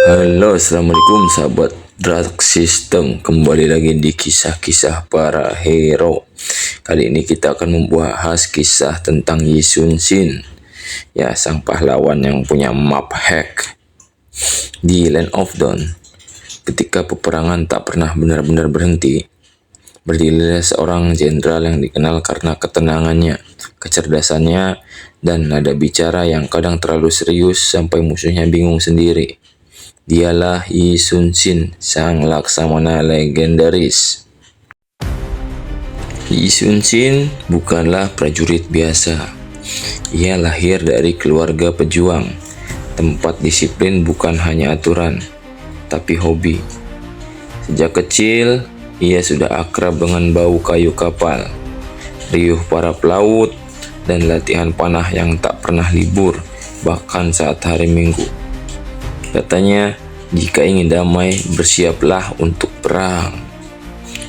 Halo, assalamualaikum sahabat Drag System. Kembali lagi di kisah-kisah para hero. Kali ini kita akan membahas kisah tentang Yi Sun Shin, ya, sang pahlawan yang punya map hack di Land of Dawn. Ketika peperangan tak pernah benar-benar berhenti, berdirilah seorang jenderal yang dikenal karena ketenangannya, kecerdasannya, dan nada bicara yang kadang terlalu serius sampai musuhnya bingung sendiri. Dialah Yi Sun Shin, sang laksamana legendaris. Yi Sun Shin bukanlah prajurit biasa. Ia lahir dari keluarga pejuang. Tempat disiplin bukan hanya aturan, tapi hobi. Sejak kecil, ia sudah akrab dengan bau kayu kapal, riuh para pelaut, dan latihan panah yang tak pernah libur, bahkan saat hari Minggu. Katanya, jika ingin damai, bersiaplah untuk perang.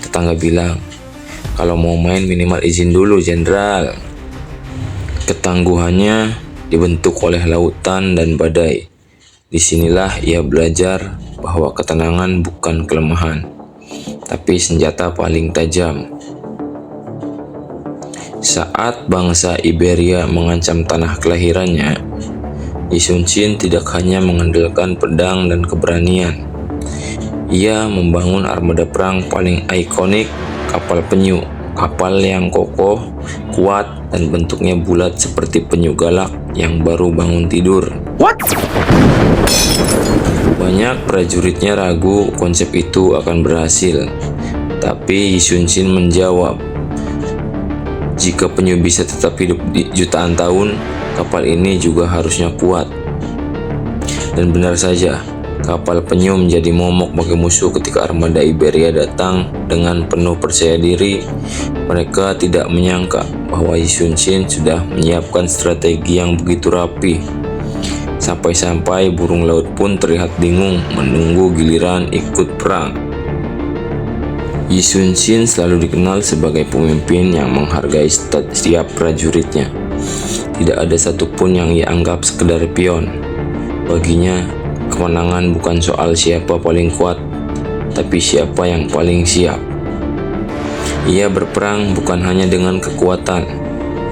Tetangga bilang, kalau mau main minimal izin dulu, jenderal. Ketangguhannya dibentuk oleh lautan dan badai. Disinilah ia belajar bahwa ketenangan bukan kelemahan, tapi senjata paling tajam. Saat bangsa Iberia mengancam tanah kelahirannya, Yi Sun Shin tidak hanya mengandalkan pedang dan keberanian. Ia membangun armada perang paling ikonik, kapal penyu. Kapal yang kokoh, kuat, dan bentuknya bulat seperti penyu galak yang baru bangun tidur. What? Banyak prajuritnya ragu konsep itu akan berhasil. Tapi Yi Sun Shin menjawab, jika penyu bisa tetap hidup di jutaan tahun, kapal ini juga harusnya kuat. Dan benar saja, kapal penyu menjadi momok bagi musuh ketika armada Iberia datang dengan penuh percaya diri. Mereka tidak menyangka bahwa Yi Sun Shin sudah menyiapkan strategi yang begitu rapi. Sampai-sampai burung laut pun terlihat bingung menunggu giliran ikut perang. Yi Sun Shin selalu dikenal sebagai pemimpin yang menghargai setiap prajuritnya. Tidak ada satupun yang ia anggap sekedar pion. Baginya, kemenangan bukan soal siapa paling kuat, tapi siapa yang paling siap. Ia berperang bukan hanya dengan kekuatan,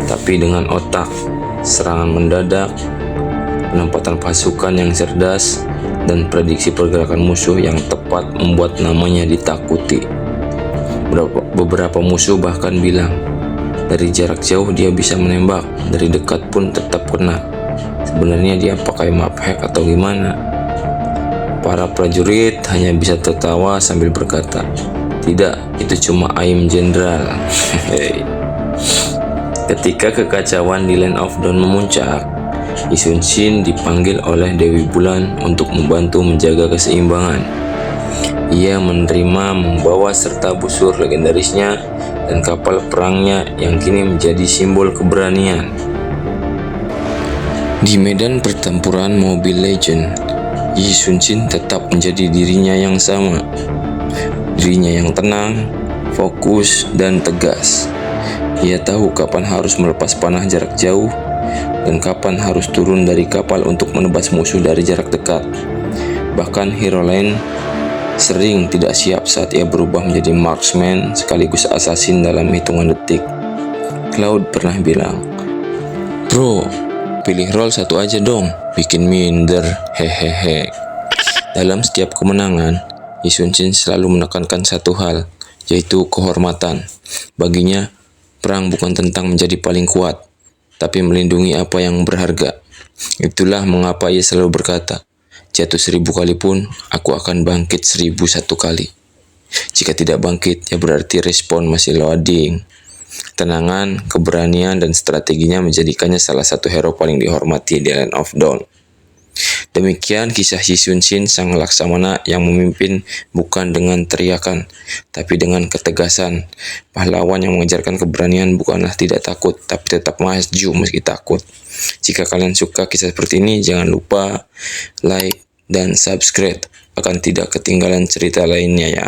tapi dengan otak, serangan mendadak, penempatan pasukan yang cerdas, dan prediksi pergerakan musuh yang tepat membuat namanya ditakuti. Beberapa musuh bahkan bilang, dari jarak jauh dia bisa menembak, dari dekat pun tetap kena. Sebenarnya dia pakai map hack atau gimana? Para prajurit hanya bisa tertawa sambil berkata, tidak, itu cuma aim jenderal. Ketika kekacauan di Land of Dawn memuncak, Yi Sun Shin dipanggil oleh Dewi Bulan untuk membantu menjaga keseimbangan. Ia menerima membawa serta busur legendarisnya dan kapal perangnya yang kini menjadi simbol keberanian. Di medan pertempuran Mobile Legends, Yi Sun Shin tetap menjadi dirinya yang sama. Dirinya yang tenang, fokus, dan tegas. Ia tahu kapan harus melepas panah jarak jauh dan kapan harus turun dari kapal untuk menebas musuh dari jarak dekat. Bahkan hero lain sering tidak siap saat ia berubah menjadi marksman sekaligus assassin dalam hitungan detik. Cloud pernah bilang, bro, pilih role satu aja dong, bikin minder, hehehe. Dalam setiap kemenangan, Yi Sun Shin selalu menekankan satu hal, yaitu kehormatan. Baginya, perang bukan tentang menjadi paling kuat, tapi melindungi apa yang berharga. Itulah mengapa ia selalu berkata, jatuh 1000 kali pun, aku akan bangkit 1001 kali. Jika tidak bangkit, ya berarti respon masih loading. Tenangan, keberanian, dan strateginya menjadikannya salah satu hero paling dihormati di Land of Dawn. Demikian kisah Yi Sun Shin, sang laksamana yang memimpin bukan dengan teriakan, tapi dengan ketegasan. Pahlawan yang mengajarkan keberanian bukanlah tidak takut, tapi tetap maju meski takut. Jika kalian suka kisah seperti ini, jangan lupa like dan subscribe, akan tidak ketinggalan cerita lainnya ya.